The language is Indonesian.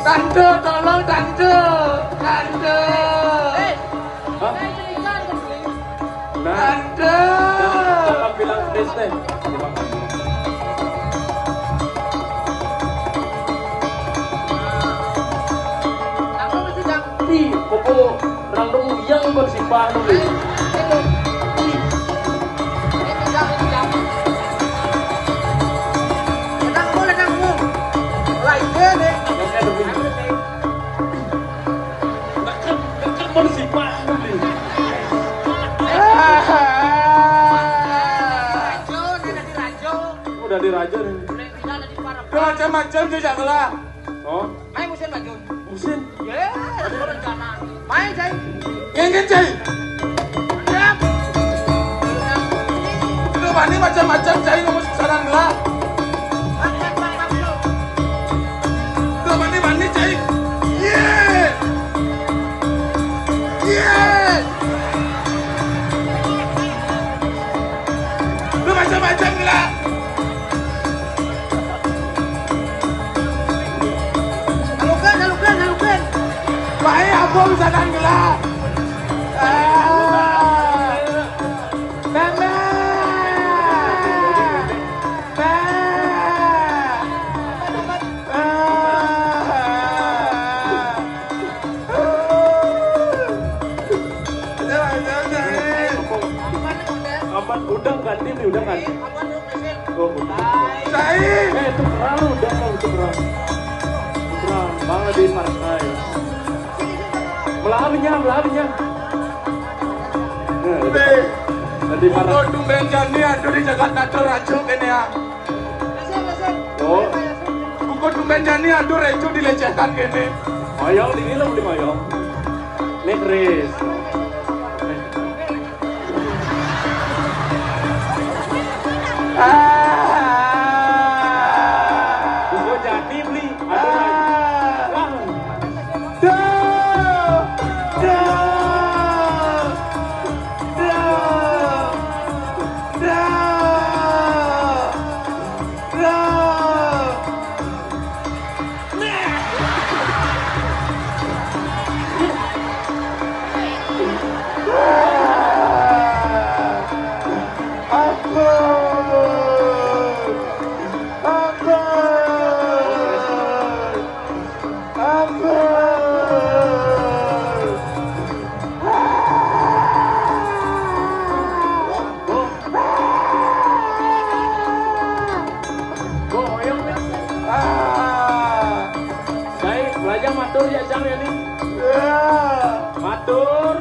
Tante, tolong tante. Tante. Tante. Jangan bilang pedes teh. Koko orang dong yang bersifat dulu. Bersifat dulu. Udah diraja nih. Macam-macam juga lah. Oh, Main musim baju. musim. Ya, ada rencana. Main, Cai. Ingin cai. Siap. Lu mani macam-macam cai ngomong sarang lah. Lu mani cai. Yeah. Yeah. Lu macam-macam lah. Halukan. Baik apa bisa lah. Mama. Aman udang ganti nih, udang ganti. Oh, udang. Cai. Itu kerang udang lah, itu kerang. Kerang, banget di partai. Melawinya. Nanti Kok partai. tumben jani aduh di jagat nato racu kene ya. Oh, Kok tumben jani aduh racu dilecehkan kene. mayong ini lo beli mayong. Nekris. Gue jadi beli. Belajar matur ya Cang ya nih. Matur.